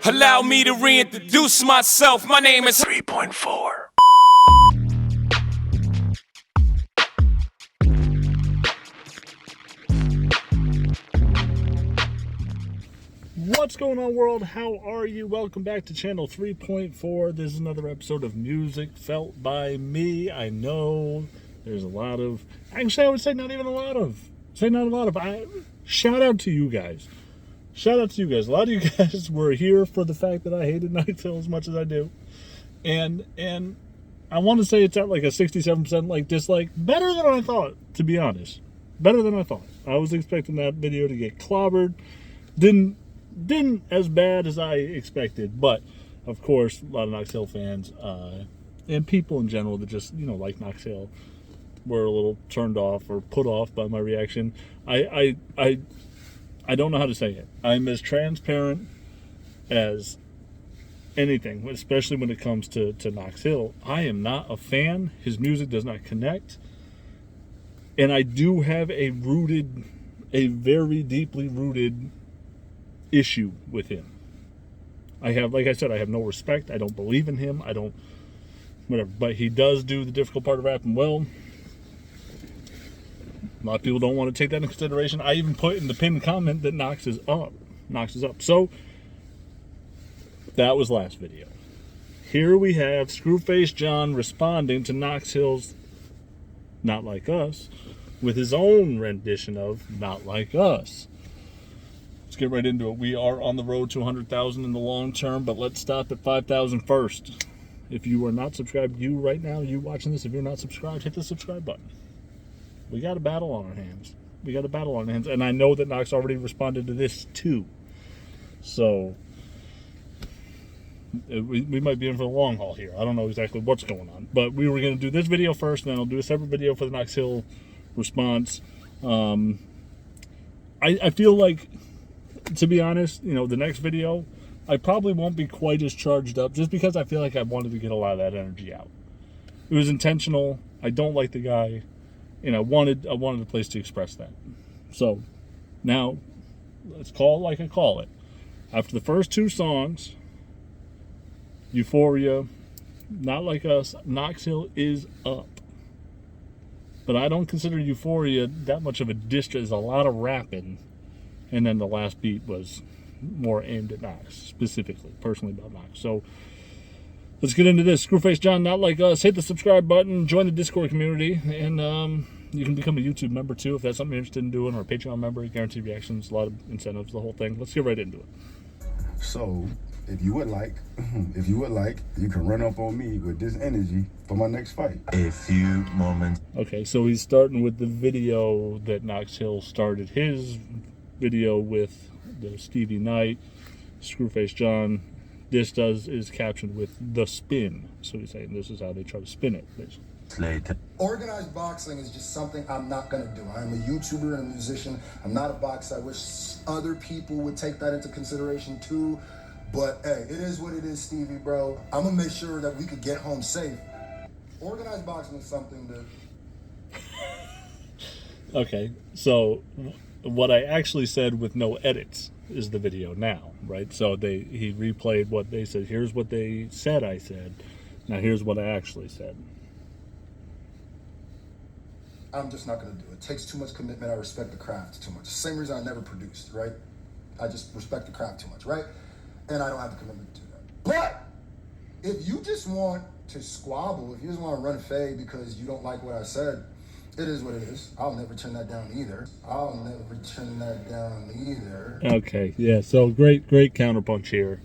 Allow me to reintroduce myself. My name is 3.4. What's going on, world? How are you? Welcome back to channel 3.4. This is another episode of Music Felt by Me. I know there's a lot of, actually I would say not even a lot of, shout out to you guys. Shout out to you guys. A lot of you guys were here for the fact that I hated Knox Hill as much as I do. And I want to say it's at like a 67% like dislike. Better than I thought, to be honest. Better than I thought. I was expecting that video to get clobbered. Didn't as bad as I expected, but of course a lot of Knox Hill fans and people in general that just, you know, like Knox Hill were a little turned off or put off by my reaction. I don't know how to say it. I'm as transparent as anything, especially when it comes to Knox Hill. I am not a fan. His music does not connect, and I do have a very deeply rooted issue with him. Like I said, I have no respect. I don't believe in him. I don't, whatever. But he does do the difficult part of rapping well. A lot of people don't want to take that into consideration. I even put in the pinned comment that Knox is up. Knox is up. So that was last video. Here we have Screwface John responding to Knox Hill's Not Like Us with his own rendition of Not Like Us. Let's get right into it. We are on the road to 100,000 in the long term, but let's stop at 5,000 first. If you are not subscribed, you right now, you watching this, if you're not subscribed, hit the subscribe button. We got a battle on our hands. And I know that Knox already responded to this too. So we might be in for the long haul here. I don't know exactly what's going on, but we were going to do this video first, and then I'll do a separate video for the Knox Hill response. I feel like, to be honest, you know, the next video, I probably won't be quite as charged up, just because I feel like I wanted to get a lot of that energy out. It was intentional. I don't like the guy, and I wanted a place to express that. So now, let's call it like I call it. After the first two songs, Euphoria, Not Like Us, Knox Hill is up. But I don't consider Euphoria that much of a diss. There's a lot of rapping. And then the last beat was more aimed at Knox, specifically, personally about Knox. So let's get into this. Screwface John, Not Like Us. Hit the subscribe button, join the Discord community, and you can become a YouTube member too if that's something you're interested in doing, or a Patreon member. Guaranteed reactions, a lot of incentives, the whole thing. Let's get right into it. So, if you would like, you can run up on me with this energy for my next fight. A few moments. Okay, so he's starting with the video that Knox Hill started his video with, the Stevie Knight, Screwface John. This is captioned with the spin. So he's saying this is how they try to spin it, basically. Later. Organized boxing is just something I'm not gonna do. I'm a YouTuber and a musician. I'm not a boxer. I wish other people would take that into consideration too. But hey, it is what it is, Stevie, bro. I'm gonna make sure that we could get home safe. Organized boxing is something that... Okay, so what I actually said with no edits is the video now, right? So he replayed what they said. Here's what they said I said. Now here's what I actually said. I'm just not gonna do it. It takes too much commitment. I respect the craft too much. Same reason I never produced, right? I just respect the craft too much, right? And I don't have the commitment to do that. But if you just want to squabble, if you just want to run fade because you don't like what I said, it is what it is. I'll never turn that down either. Okay, yeah, so great counterpunch here.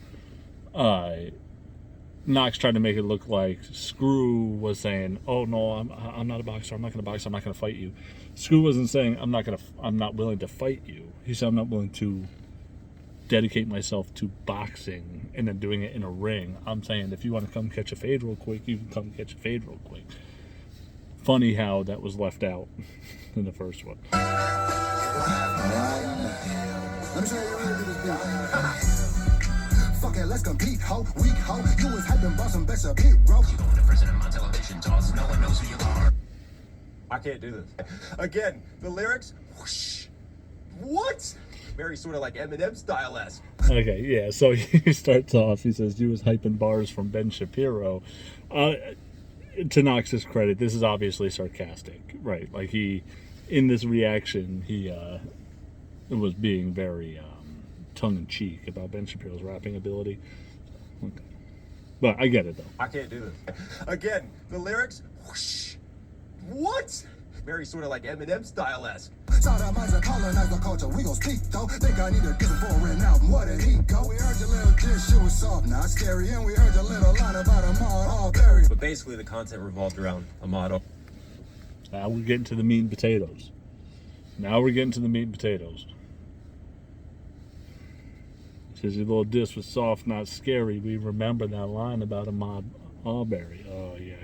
Knox tried to make it look like Scru was saying, "Oh no, I'm not a boxer. I'm not going to box. I'm not going to fight you." Scru wasn't saying, "I'm not willing to fight you." He said, "I'm not willing to dedicate myself to boxing and then doing it in a ring." I'm saying, if you want to come catch a fade real quick, you can come catch a fade real quick. Funny how that was left out in the first one. Let me show you how to do this. Fuck it, let's compete, ho, weak ho. You was hyping, boss, and best up here, bro. You going to president my television talks, no one knows who you are. I can't do this. Again, the lyrics, whoosh. What? Very sort of like Eminem style-esque. Okay, yeah, so he starts off, he says, you was hyping bars from Ben Shapiro. To Knox's credit, this is obviously sarcastic, right? Like in this reaction, he was being very tongue-in-cheek about Ben Shapiro's rapping ability. Okay. But I get it, though. I can't do this. Again, the lyrics, whoosh. What? Very sort of like Eminem style-esque. Sodomize and colonize the culture. We gon' speak though. Think I need a different foreign album. Where did he go? We heard your little dish, shit was soft, not scary. And we heard your little line about Ahmaud Arbery. But basically, the content revolved around Ahmaud Arbery. Now we're getting to the meat and potatoes. Says your little diss was soft, not scary. We remember that line about Ahmaud Arbery. Oh, yeah.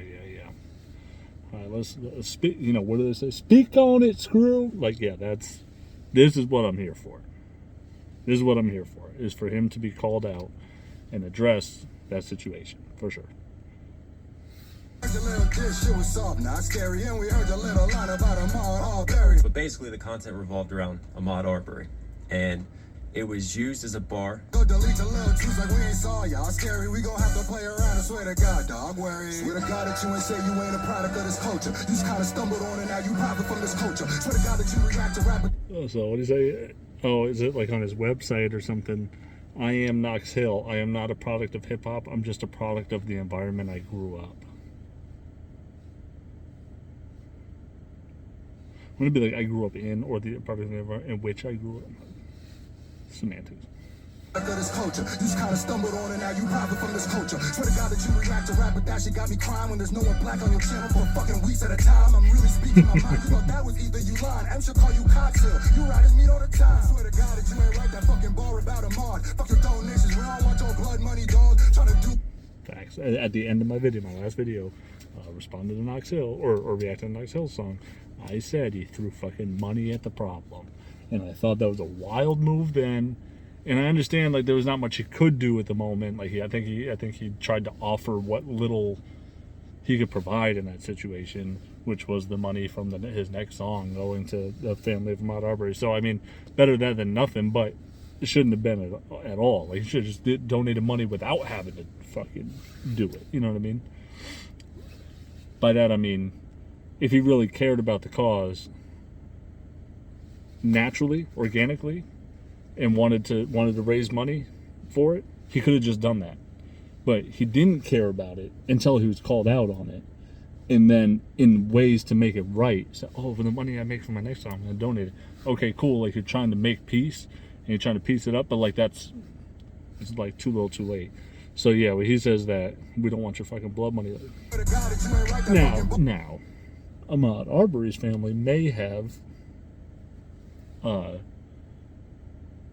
All right, let's speak. You know, what do they say? Speak on it, Scru. Like, yeah, this is what I'm here for. This is what I'm here for, is for him to be called out and address that situation, for sure. But basically, the content revolved around Ahmaud Arbery. And it was used as a bar. Go delete the little truths like we ain't saw y'all scary. We gon' have to play around. I swear to God, dog, worry. Swear to God that you ain't say you ain't a product of this culture. You just kinda stumbled on it, now you profit from this culture. Swear to God that you react to rap. Oh, so what do you say? Oh, is it like on his website or something? I am Knox Hill. I am not a product of hip hop. I'm just a product of the environment I grew up. I'm gonna be like I grew up in, or the product of the environment in which I grew up. Semantics. This culture. You just kind of stumbled on it, now you profit from this culture. Swear to God that you react to rap, but that shit got me crying when there's no one black on your channel for fucking weeks at a time. I'm really speaking my mind. You thought that was either you lying. M should call you cocktail. You writers meet all the time. Swear to God that you ain't write that fucking bar about Ahmaud. Fuck your donations. We don't want your blood money, dog. Trying to do. Facts. At the end of my video, my last video, responded to Knox Hill or reacted to Knox Hill's song. I said he threw fucking money at the problem, and I thought that was a wild move then. And I understand, like, there was not much he could do at the moment. Like, I think he tried to offer what little he could provide in that situation, which was the money from his next song going to the family of Ahmaud Arbery. So, I mean, better that than nothing, but it shouldn't have been at all. Like, he should have just donated money without having to fucking do it. You know what I mean? By that, I mean, if he really cared about the cause, naturally, organically, and wanted to raise money for it, he could have just done that. But he didn't care about it until he was called out on it. And then in ways to make it right, so, oh, for the money I make from my next song, I'm going to donate it. Okay, cool. Like, you're trying to make peace, and you're trying to piece it up, but, like, it's like too little too late. So, yeah, when he says that, we don't want your fucking blood money. Now, Ahmaud Arbery's family may have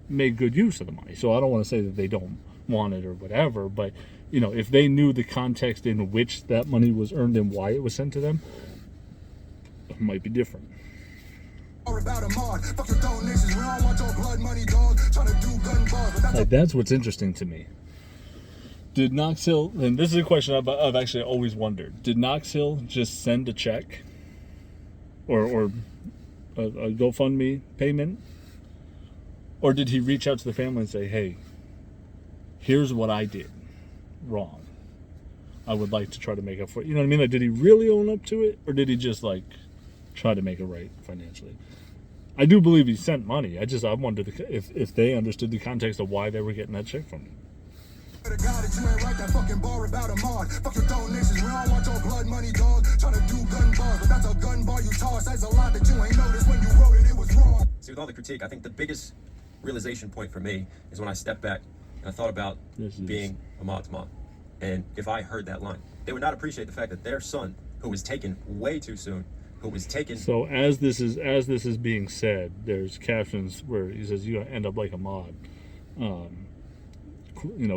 made good use of the money. So I don't want to say that they don't want it or whatever, but, you know, if they knew the context in which that money was earned and why it was sent to them, it might be different. Like, that's what's interesting to me. Did Knox Hill, and this is a question I've actually always wondered, did Knox Hill just send a check or a GoFundMe payment? Or did he reach out to the family and say, hey, here's what I did wrong. I would like to try to make up for it. You know what I mean? Like, did he really own up to it? Or did he just, like, try to make it right financially? I do believe he sent money. I wondered if they understood the context of why they were getting that check from him. See, with all the critique, I think the biggest realization point for me is when I stepped back and I thought about being Ahmaud's mom. And if I heard that line, they would not appreciate the fact that their son, who was taken way too soon, who was taken. So as this is being said, there's captions where he says, "You end up like Ahmaud,"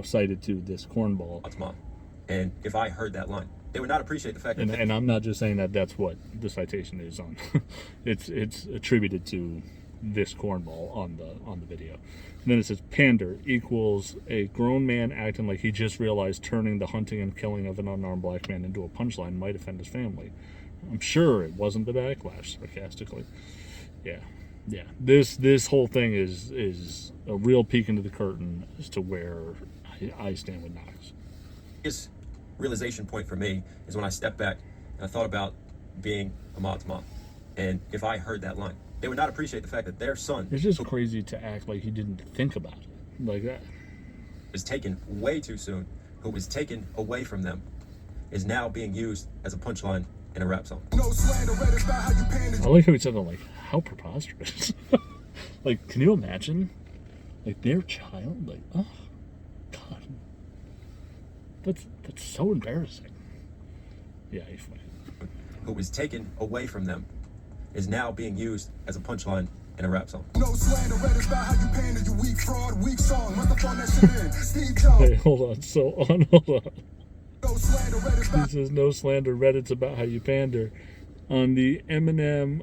cited to this cornball. Ahmaud's mom. And if I heard that line, they would not appreciate the fact that. And I'm not just saying that that's what the citation is on. it's attributed to this cornball on the video. And then it says pander equals a grown man acting like he just realized turning the hunting and killing of an unarmed black man into a punchline might offend his family. I'm sure it wasn't the backlash, sarcastically. Yeah. Yeah, this whole thing is a real peek into the curtain as to where I stand with Knox. Biggest realization point for me is when I stepped back and I thought about being Ahmaud's mom. And if I heard that line, they would not appreciate the fact that their son It's just crazy to act like he didn't think about it like that. was taken way too soon, who was taken away from them, is now being used as a punchline in a rap song. I like how he said that, like, how preposterous. Like, can you imagine? Like, their child? Like, oh, God. That's so embarrassing. Yeah, he's funny. Who was taken away from them is now being used as a punchline in a rap song. No slander, read about how you pander, you weak fraud, weak song. Must have thrown that shit in. Steve Jobs. Hey, hold on. Hold on. No slander, read He says, no slander, Reddit's about how you pander. On the Eminem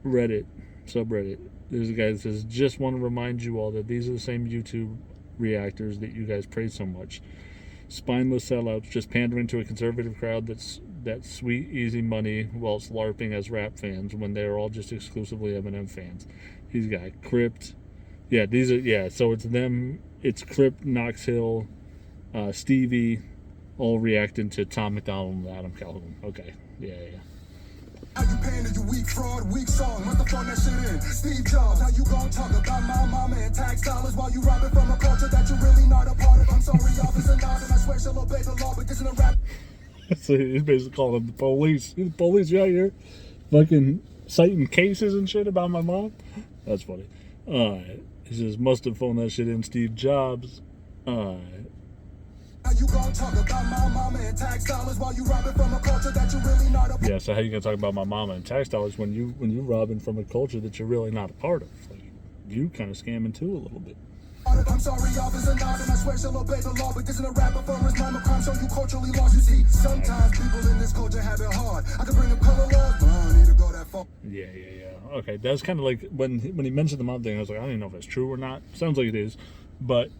Reddit, subreddit, there's a guy that says, just want to remind you all that these are the same YouTube reactors that you guys praise so much. Spineless sellouts just pandering to a conservative crowd that's sweet, easy money whilst LARPing as rap fans when they're all just exclusively Eminem fans. He's got Crypt. Yeah, these are, yeah, so it's them, it's Crypt, Knox Hill, Stevie, all reacting to Tom McDonald and Adam Calhoun. Okay, yeah. how you pander, you weak fraud, weak song. Must have thrown that shit in. Steve Jobs, how you gon' talk about my mama and tax dollars while you robbing from a culture that you're really not a part of? I'm sorry, officer, not, and I swear she'll obey the law, but this isn't a rap. So he's basically calling them the police. The police out here fucking citing cases and shit about my mom. That's funny. He says, must have phoned that shit in, Steve Jobs. How you gon' talk about my mama and tax dollars while you robbing from a culture that you're really not a part of? Yeah, so how you gonna talk about my mama and tax dollars when you robbing from a culture that you're really not a part of? Like, you kind of scamming too a little bit. I'm sorry, officer, not, and I swear she'll obey the law, but this isn't a rapper for his mama crime, so you culturally lost. You see, sometimes people in this culture have it hard. I can bring up color laws, but I don't need to go that far. Yeah. Okay, that's kind of like when he mentioned the mom thing, I was like, I don't even know if it's true or not. Sounds like it is, but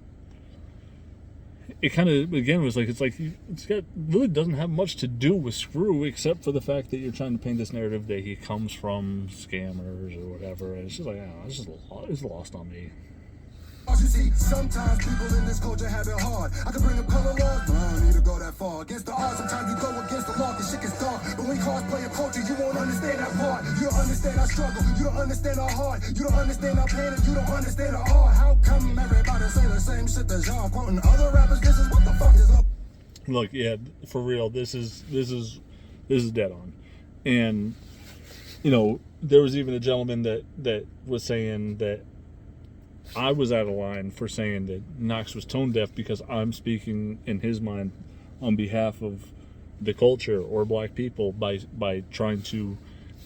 it kind of, again, was like, it's got really doesn't have much to do with Scru except for the fact that you're trying to paint this narrative that he comes from scammers or whatever, and it's just like, I don't know, it's lost on me. You see, sometimes people in this culture have it hard. I can bring up color laws, but I don't need to go that far. Against the odds, sometimes you go against the law, cause shit gets dark. But when cosplay a culture, you won't understand that part. You don't understand our struggle, you don't understand our heart. You don't understand our pain, and you don't understand our art. How come everybody say the same shit as y'all? Quoting other rappers, this is what the fuck is up. Look, yeah, for real, this is dead on. And, you know, there was even a gentleman that was saying that I was out of line for saying that Knox was tone deaf because I'm speaking in his mind on behalf of the culture or black people by trying to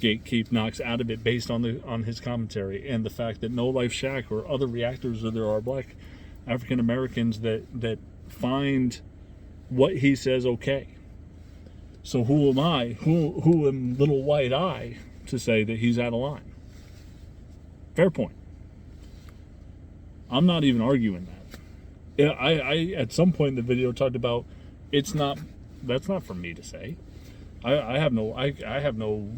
gatekeep Knox out of it based on his commentary and the fact that No Life Shack or other reactors, or there are black African Americans that find what he says okay. So who am I? Who am little white I to say that he's out of line? Fair point. I'm not even arguing that. Yeah, I at some point in the video talked about that's not for me to say. I have no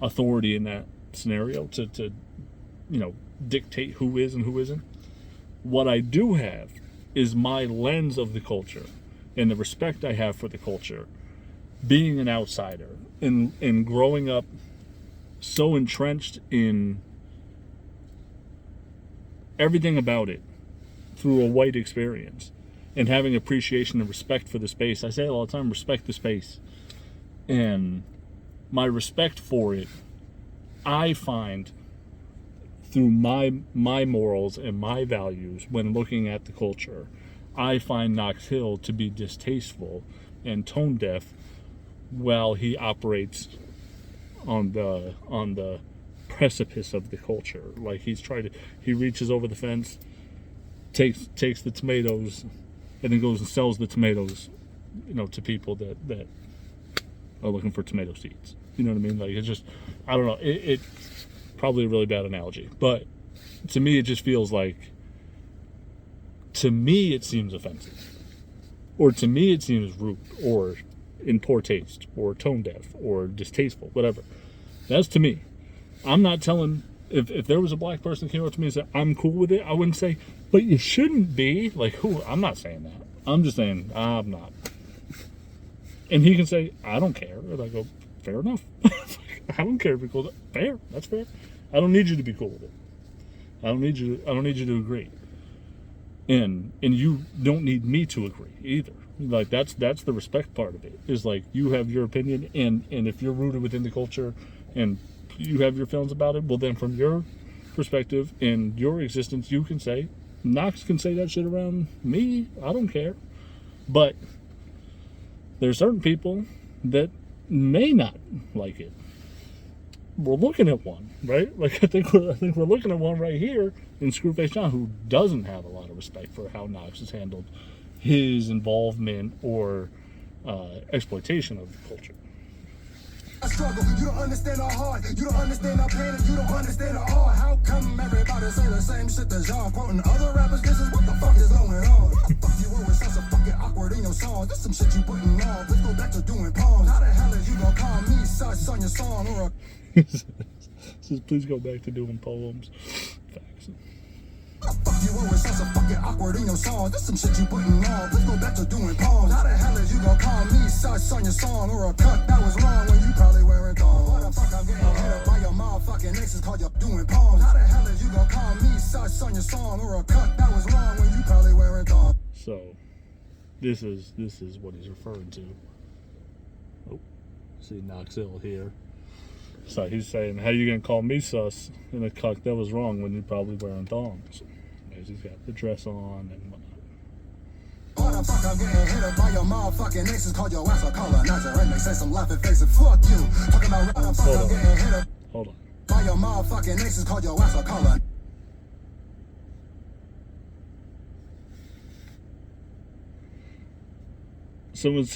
authority in that scenario to dictate who is and who isn't. What I do have is my lens of the culture and the respect I have for the culture, being an outsider and growing up so entrenched in everything about it through a white experience and having appreciation and respect for the space. I say it all the time, respect the space. And my respect for it, I find through my morals and my values when looking at the culture, I find Knox Hill to be distasteful and tone deaf while he operates on the precipice of the culture. Like he reaches over the fence, takes the tomatoes, and then goes and sells the tomatoes, to people that are looking for tomato seeds. You know what I mean? Like, it's just, I don't know. It's probably a really bad analogy, but to me, it just feels like, to me, it seems offensive, or to me, it seems rude, or in poor taste or tone deaf or distasteful, whatever. That's to me. I'm not telling, if there was a black person that came up to me and said, I'm cool with it, I wouldn't say, but you shouldn't be. Like, who? I'm not saying that. I'm just saying, I'm not. And he can say, I don't care. And I go, fair enough. I don't care if you're cool with it. Fair. That's fair. I don't need you to be cool with it. I don't need you to agree. And you don't need me to agree either. Like, that's the respect part of it. Is like, you have your opinion, and if you're rooted within the culture and you have your feelings about it, well, then from your perspective and your existence, you can say, Knox can say that shit around me. I don't care. But there's certain people that may not like it. We're looking at one, right? Like, I think we're looking at one right here in Screwface John, who doesn't have a lot of respect for how Knox has handled his involvement or exploitation of the culture. I struggle, you don't understand our heart, you don't understand our pain, and you don't understand our art. How come everybody say the same shit that y'all quoting other rappers? This is what the fuck is going on. What the fuck you always sound so fucking awkward in your song? This some shit you putting on. Let's go back to doing poems. How the hell is you gonna call me sus on your song or a Says, please go back to doing poems. Facts. what the fuck you always sound so fucking awkward in your song? This some shit you putting on. Let's go back to doing poems. How the hell is you gonna call me sus on your song or a cut that was wrong when you probably weren't on? What the fuck I'm getting hit up by your motherfucking exes called you doing poems. How the hell is you gonna call me sus on your song or a cut that was wrong when you probably weren't on? So, this is what he's referring to. Oh, see Knoxville here. So he's saying, how you gonna call me sus in a cuck that was wrong when you probably wearing thongs? He's got the dress on and whatnot. What the fuck I'm getting hit up by your motherfucking exes called your ass a colonizer and they say some laughing faces. Fuck you. Talking about what the fuck I'm getting hit up Hold on. by your motherfucking exes called your ass a colonizer. Someone,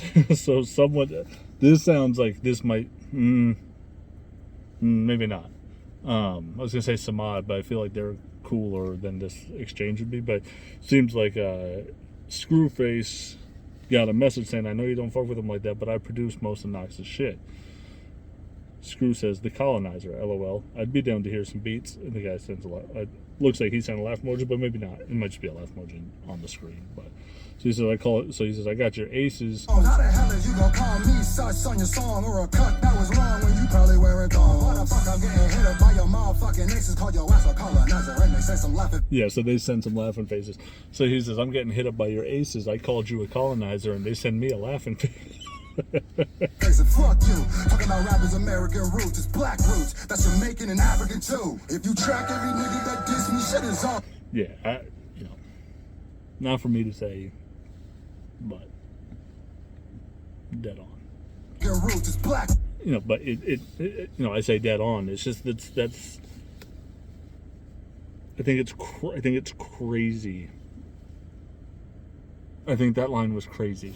this sounds like this might, maybe not. I was gonna say Ahmaud, but I feel like they're cooler than this exchange would be. But seems like Screwface got a message saying, I know you don't fuck with him like that, but I produce most of Knox's shit. Screw says, the colonizer, LOL. I'd be down to hear some beats. And the guy sends a lot. It looks like he sent a laugh emoji, but maybe not. It might just be a laugh emoji on the screen. But so he says, he says, I got your aces. How the hell is you gonna call me sus on your song or a cut that was wrong when you probably weren't on? What the fuck I'm getting hit up by your motherfucking exes called your ass a colonizer and they say some laughing. Yeah, so they send some laughing faces. So he says, I'm getting hit up by your aces. I called you a colonizer and they send me a laughing face. Fuck you. Talking about rappers' American roots, it's black roots. That's Jamaican and African too. If you track every nigga that diss me, shit is on. Yeah, not for me to say, but dead on. Your roots is black. But it I say dead on. It's just that's. I think it's crazy. I think that line was crazy.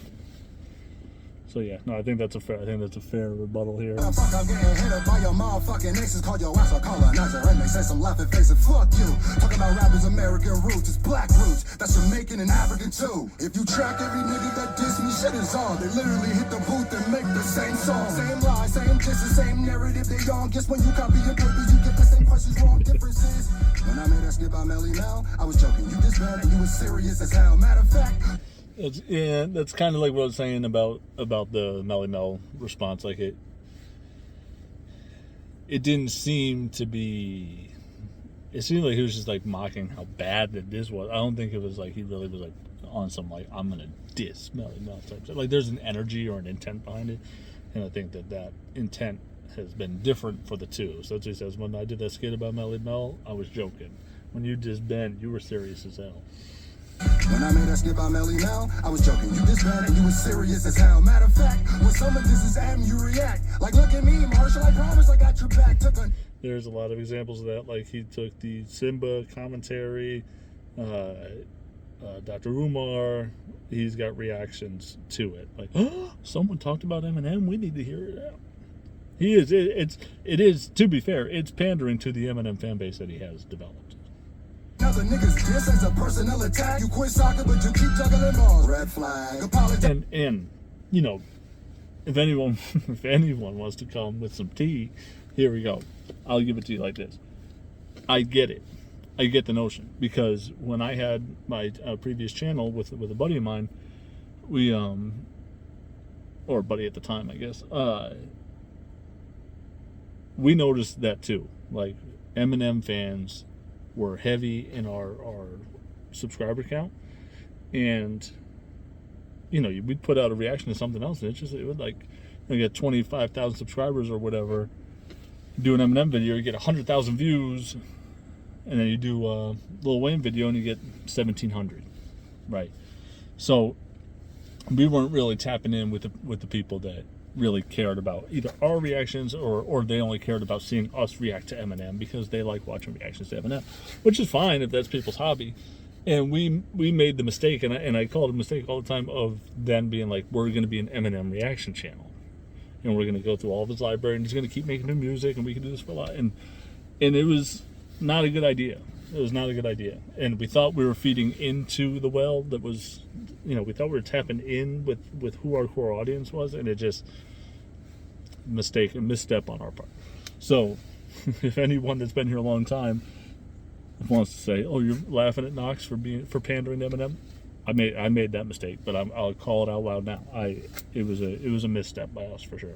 So yeah, no, I think that's a fair rebuttal here. Fuck, I'm getting hit up by your motherfucking exes called your ass a colonizer and they say some laughing faces. Fuck you. Talking about rappers' American roots, it's black roots. That's Jamaican and African too. If you track every nigga that diss me, shit is on. They literally hit the booth and make the same song. Same lie, same diss, the same narrative they on. Guess when you copy and paper, you get the same questions wrong. Differences. When I made that skit by Melly Mel, I was joking. You disbanded and you was serious as hell. Matter of fact. That's kind of like what I was saying about the Melly Mel response. Like it didn't seem to be. It seemed like he was just like mocking how bad that this was. I don't think it was like he really was like on some like I'm gonna diss Melly Mel type stuff. Like there's an energy or an intent behind it, and I think that intent has been different for the two. So that's what he says. When I did that skit about Melly Mel, I was joking. When you disbanded, you were serious as hell. When I made that skit by Melly Mel, I was joking. You disbanded and you was serious as hell. Matter of fact, when someone disses M, you react. Like, look at me, Marshall, I promise I got your back. There's a lot of examples of that. Like, he took the Simba commentary, Dr. Umar, he's got reactions to it. Like, oh, someone talked about Eminem, we need to hear it out. It is, to be fair, it's pandering to the Eminem fan base that he has developed. Now the niggas diss as a personal attack. You quit soccer, but you keep juggling balls. Red flag. And if anyone wants to come with some tea, here we go. I'll give it to you like this. I get it. I get the notion, because when I had my previous channel with a buddy of mine, we or buddy at the time, I guess, we noticed that too. Like, Eminem fans were heavy in our subscriber count, and you know, we'd put out a reaction to something else, and it would like, you get 25,000 subscribers or whatever. Do an Eminem video, you get 100,000 views, and then you do a Lil Wayne video and you get 1,700, right? So we weren't really tapping in with the people that really cared about either our reactions or they only cared about seeing us react to Eminem because they like watching reactions to Eminem, which is fine if that's people's hobby. And we made the mistake, and I call it a mistake all the time, of then being like, we're going to be an Eminem reaction channel, and we're going to go through all of his library, and he's going to keep making new music, and we can do this for a lot. And it was not a good idea. It was not a good idea. And we thought we were feeding into the well that was, you know, we thought we were tapping in with who our core audience was, and it just a misstep on our part. So if anyone that's been here a long time wants to say, "Oh, you're laughing at Knox for pandering to Eminem," I made that mistake, but I'll call it out loud now. It was a misstep by us for sure.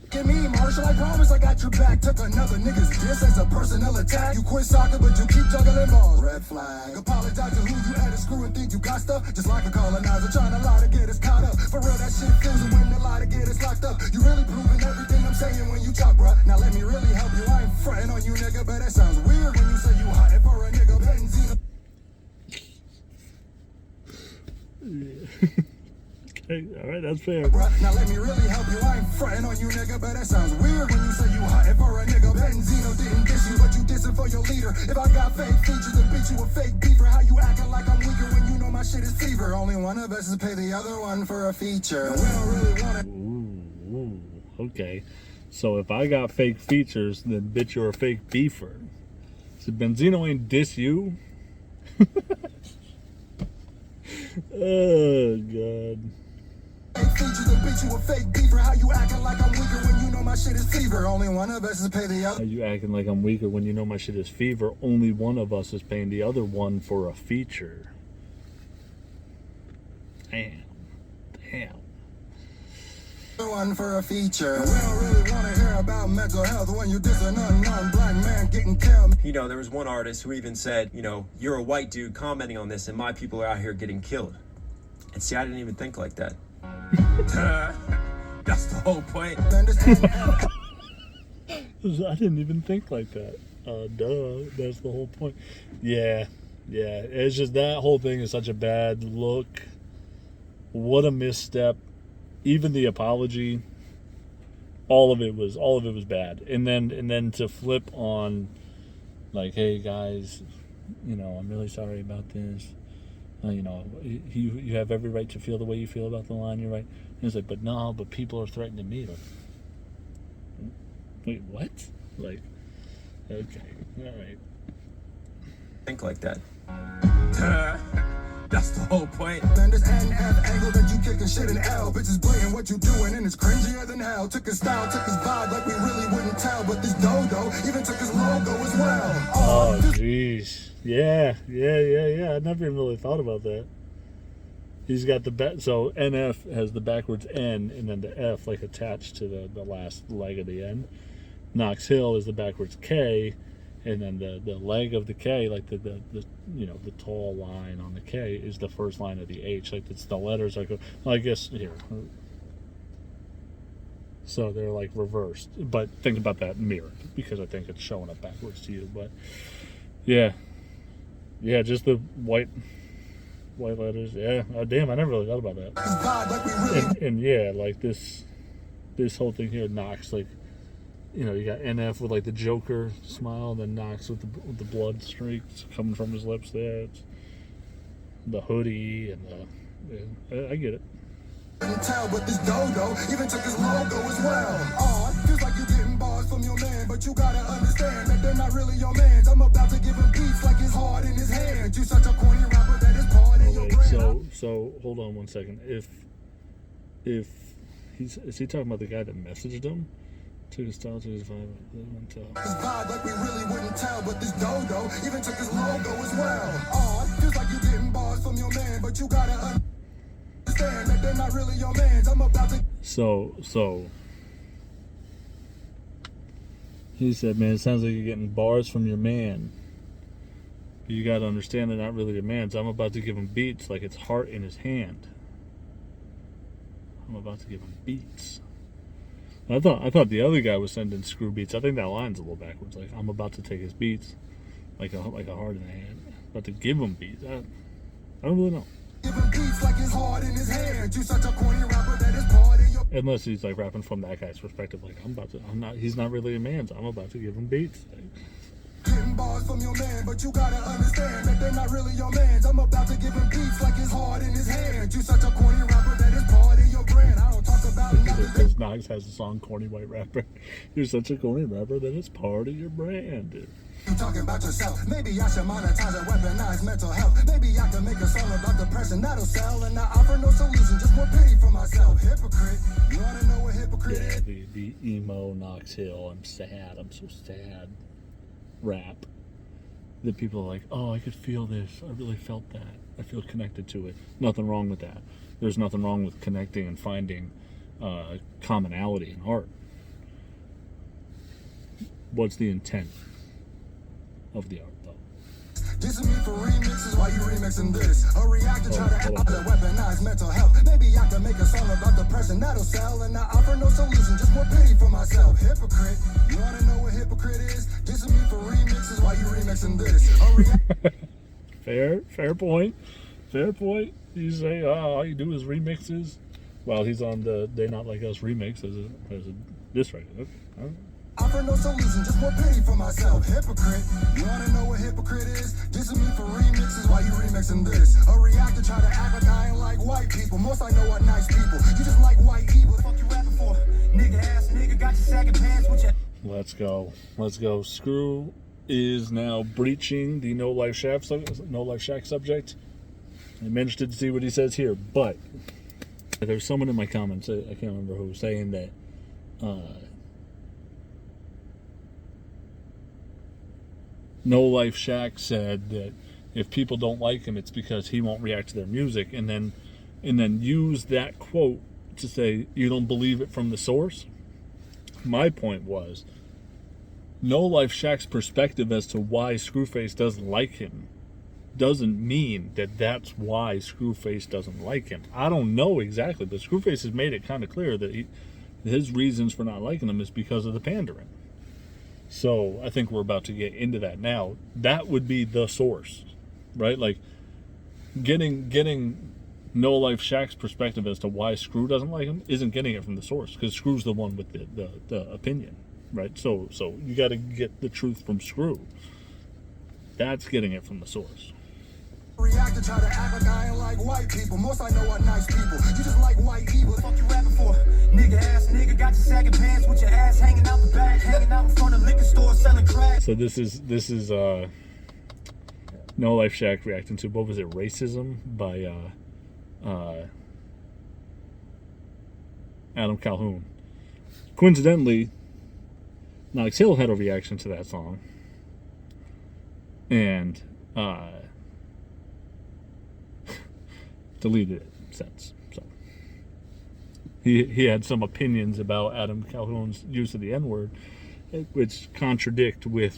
Give me Marshall, I promise I got your back. Took another nigga's diss as a personal attack. You quit soccer, but you keep juggling balls. Red flag. Apologize to who you had to screw and think you got stuff. Just like a colonizer trying to lie to get us caught up. For real, that shit feels and when they lie to get us locked up. You really proving everything I'm saying when you talk, bruh. Now let me really help you. I ain't fronting on you, nigga, but that sounds weird when you say you hot for a nigga. Benzina. Okay, all right, that's fair. Now let me really help you. I ain't fronting on you, nigga, but that sounds weird when you say you hot for a nigga. Benzino didn't diss you, but you dissing for your leader. If I got fake features and bitch you a fake beaver, how you acting like I'm weaker when you know my shit is fever? Only one of us is pay the other one for a feature. We don't really want it. Ooh, okay. So if I got fake features, then bitch, you're a fake beefer. So Benzino ain't diss you? Oh, God. Features and bitch you a fake beaver. How you acting like I'm weaker when you know my shit is fever? Only one of us is pay the other. How you acting like I'm weaker when you know my shit is fever? Only one of us is paying the other one for a feature. Damn. One for a feature. We don't really want to hear about mental health when you diss an unknown black man getting killed. You know, there was one artist who even said, you know, you're a white dude commenting on this and my people are out here getting killed. And see, I didn't even think like that. That's the whole point. I didn't even think like that. Duh, that's the whole point. Yeah. It's just that whole thing is such a bad look. What a misstep. Even the apology, all of it was bad. And then to flip on, like, hey guys, you know, I'm really sorry about this. You know, you have every right to feel the way you feel about the line. You're right. And it's like, but people are threatening me. Like, wait, what? Like, okay, all right. Think like that. That's the whole point. Then this NF angle that you kicking shit in L. Bitches blatant what you doing and it's cringier than hell. Took his style, took his vibe like we really wouldn't tell. But this dodo even took his logo as well. Oh, jeez. Yeah. I never even really thought about that. He's got so NF has the backwards N and then the F like attached to the last leg of the N. Knox Hill is the backwards K, and then the leg of the K, like the you know, the tall line on the K is the first line of the H. Like it's the letters like, well, I guess here. So they're like reversed. But think about that mirrored, because I think it's showing up backwards to you. But yeah, just the white letters. Yeah, oh, damn, I never really thought about that. And yeah, like this whole thing here, Knox, like, you know, you got NF with like the Joker smile, and then Knox with the blood streaks coming from his lips there. It's the hoodie and I get it. Tell, but this dodo even took his logo as well. Feels like you're getting bars from your man, but you gotta understand that they're not really your mans. I'm about to give him beats like his heart in his hand. You such a corny rapper that is part in your brand. So hold on one second. If Is he talking about the guy that messaged him? To his style, to his vibe, His vibe like we really wouldn't tell, but this dodo even took his logo as well. Oh, it feels like you getting bars from your man, but you gotta understand that they're not really your mans. I'm about to. So he said, man, it sounds like you're getting bars from your man. You gotta understand they're not really your mans. I'm about to give him beats like it's heart in his hand. I'm about to give him beats. I thought the other guy was sending Screw beats. I think that line's a little backwards. Like, I'm about to take his beats, like a heart in the hand. About to give him beats. I don't really know. Give him beats like his heart in his hand. You such a corny rapper that is part of your. Unless he's like rapping from that guy's perspective, like he's not really a man, so I'm about to give him beats. Getting bars from your man, but you gotta understand that they're not really your mans. I'm about to give him beats like his heart in his hand. You such a corny rapper that is part of your brand. I don't talk about nothing. Because Knox has a song, Corny White Rapper. You're such a corny rapper that it's part of your brand. You talking about yourself. Maybe I should monetize and weaponize mental health. Maybe I can make a song about depression that'll sell, and I offer no solution, just more pity for myself. Hypocrite. You wanna know what hypocrite is? The emo Knox Hill, I'm sad, I'm so sad rap. That people are like, oh, I could feel this. I really felt that. I feel connected to it. Nothing wrong with that. There's nothing wrong with connecting and finding commonality in art. What's the intent of the art, though? Dissing me for remixes while you remixing this. A reactor try to act to weaponize mental health. Maybe I can make a song about depression that'll sell, and I offer no solution, just more pity for myself. Hypocrite. You wanna know what hypocrite is? Dissing me for remixes while you remixing this. Fair point. Fair point. You say, oh, all you do is remixes. Well, he's on the They Not Like Us remix as a diss record. Okay. All right. Offer no solution, just more pity for myself. Hypocrite. You wanna know what hypocrite is? Dissing me for remixes while you remixing this. A reactor try to act like I ain't like white people. Most I know are nice people. You just like white people. What the fuck you rapping for? Nigga ass nigga got your sagging pants with your. Let's go. Screw is now breaching the No Life Shack subject. I'm interested to see what he says here, but there's someone in my comments, I can't remember who, saying that No Life Shack said that if people don't like him, it's because he won't react to their music, and then use that quote to say you don't believe it from the source. My point was, No Life Shack's perspective as to why Screwface doesn't like him doesn't mean that that's why Screwface doesn't like him. I don't know exactly, but Screwface has made it kind of clear that his reasons for not liking him is because of the pandering. So I think we're about to get into that now. That would be the source, right? Like getting No Life Shack's perspective as to why Screw doesn't like him isn't getting it from the source, because Screw's the one with the opinion, right? So you got to get the truth from Screw. That's getting it from the source. Reactor try to act like I ain't like white people. Most I know are nice people. You just like white people. What the fuck you rapping for? Nigga ass nigga got your sagging pants with your ass hanging out the back, hanging out in front of liquor stores selling crack. So this is No Life Shack reacting to, what was it, Racism by Adam Calhoun. Coincidentally, Knox Hill had a reaction to that song, and deleted it since. So he had some opinions about Adam Calhoun's use of the N-word, which contradict with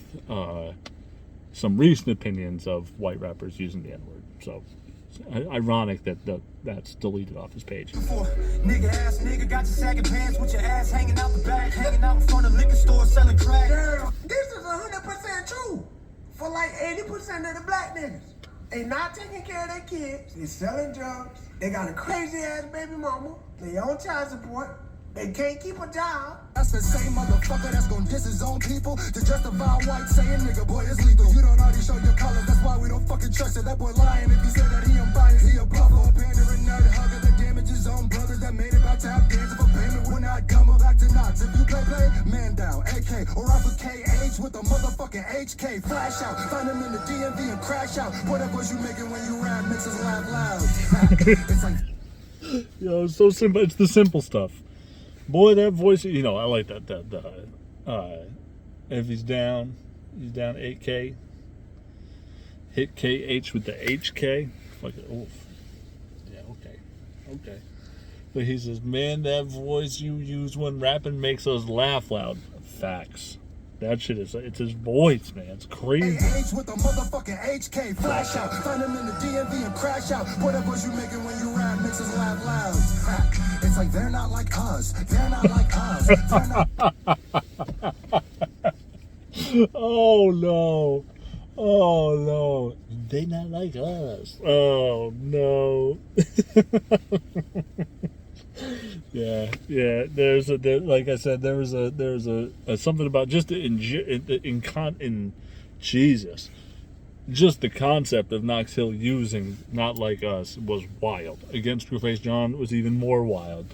some recent opinions of white rappers using the N-word. So it's ironic that that's deleted off his page. Nigga ass nigga got your sagging pants with your ass hanging out the back, hanging out in front of liquor stores selling crack. Girl, this is 100% true for like 80% of the black niggas. They not taking care of their kids. They selling drugs. They got a crazy ass baby mama. They on child support. They can't keep a job. That's the same motherfucker that's gonna diss his own people to justify white saying nigga boy it's lethal. You don't already show your colors, that's why we don't fucking trust it. That boy lying if he said that he unbiased. He a bluffer, a pandering nerd, hugger that damaged his own brothers that made it by tap dancing for payment. We're not dumber. Back to Knox. If you play, man down. AK or off with KH with a motherfucking HK. Flash out, find him in the DMV and crash out. What up was you making when you rap? Mixes laugh loud. It's like It's so simple. It's the simple stuff. Boy, that voice, you know, I like that. If he's down 8K. Hit KH with the HK. Fuck it. Oof. Yeah, okay. But he says, man, that voice you use when rapping makes us laugh loud. Facts. That shit is, it's his voice, man. It's crazy. H with the motherfucking HK flash out. Find him in the DMV and crash out. Whatever you making when you rap makes us laugh loud. It's like they're not like us. They're not like us. They're not. Oh no. Oh no. They not like us. Oh no. Yeah. Like I said, there was a something about just in Jesus, just the concept of Knox Hill using "not like us" was wild. Against Screwface John was even more wild.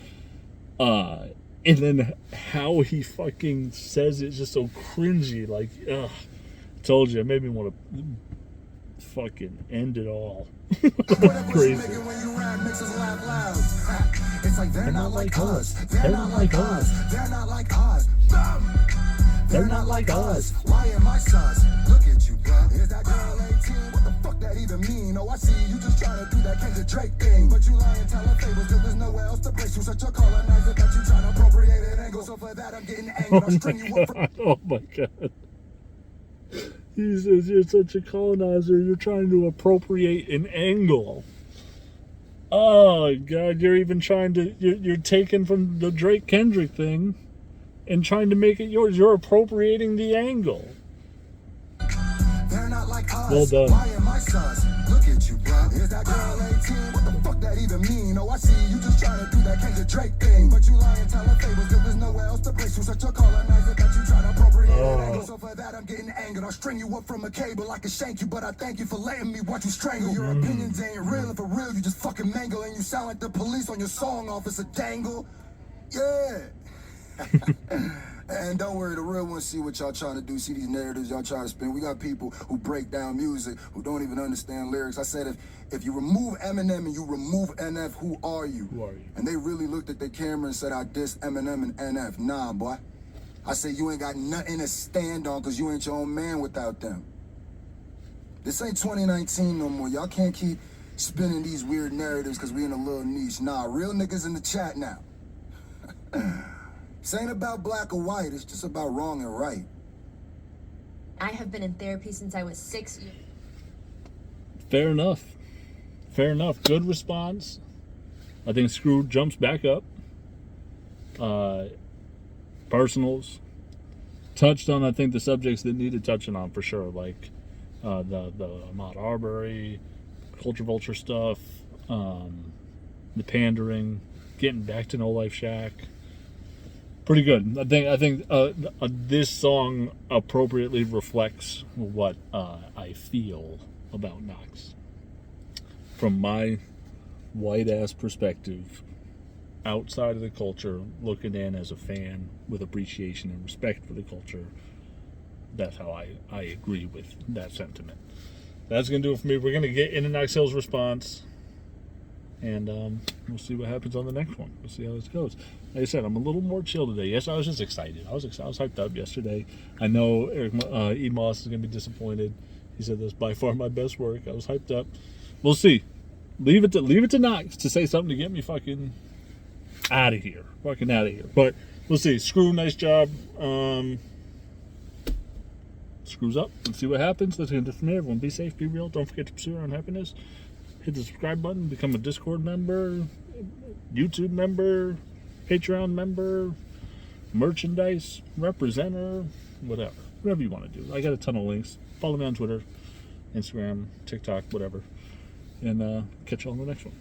And then how he fucking says it's just so cringy. Like, ugh, told you, it made me want to fucking end it all. Crazy. It's like they're not like us. They're not like us. They're not like us. They're not like us. Why am I sus? Look at you, bro. Is that girl 18? What the fuck that even mean? Oh, I see you just trying to do that Kendrick Drake thing. But you lying, telling fables, cause there's nowhere else to place you. Such a colonizer that you trying to appropriate an angle. So for that, I'm getting angry. I'll string you up. Oh my god. He says you're such a colonizer, you're trying to appropriate an angle. Oh god, you're even trying to, you're taking from the Drake Kendrick thing and trying to make it yours. You're appropriating the angle. They're not like us. Well done. Why am I sus? Look at you, bro. Is that girl 18? What the fuck that even mean? Oh, I see you just trying to do that Kendrick Drake thing. But you lying, telling fables, cause there's nowhere else to place you. Such a colonizer that you trying to appropriate an angle. So for that, I'm getting angered. I'll string you up from a cable. I can shank you, but I thank you for letting me watch you strangle. Your opinions ain't real. If for real, you just fucking mangle. And you sound like the police on your song, Officer Dangle. Yeah. And don't worry, the real ones see what y'all trying to do, see these narratives y'all trying to spin. We got people who break down music, who don't even understand lyrics. I said, if you remove Eminem and you remove NF, who are you? Who are you? And they really looked at their camera and said, I diss Eminem and NF. Nah, boy. I said, you ain't got nothing to stand on because you ain't your own man without them. This ain't 2019 no more. Y'all can't keep spinning these weird narratives because we in a little niche. Nah, real niggas in the chat now. This ain't about black or white, it's just about wrong and right. I have been in therapy since I was 6 years. Fair enough. Good response. I think Scru jumps back up. Personals. Touched on, I think, the subjects that needed touching on for sure, like the Ahmaud Arbery, culture vulture stuff, the pandering, getting back to No Life Shack. Pretty good. I think this song appropriately reflects what I feel about Knox. From my white ass perspective, outside of the culture, looking in as a fan with appreciation and respect for the culture, that's how I agree with that sentiment. That's gonna do it for me. We're gonna get into Knox Hill's response, and we'll see what happens on the next one. We'll see how this goes. Like I said, I'm a little more chill today. Yes, I was just excited. I was hyped up yesterday. I know E. Moss is going to be disappointed. He said that's by far my best work. I was hyped up. We'll see. Leave it to Knox to say something to get me fucking out of here. Fucking out of here. But we'll see. Screw, nice job. Screws up. Let's see what happens. Let's get it from there. Everyone be safe, be real. Don't forget to pursue our own happiness. Hit the subscribe button. Become a Discord member, YouTube member, Patreon member, merchandise representer, whatever you want to do. I got a ton of links. Follow me on Twitter, Instagram, TikTok, whatever, and catch you on the next one.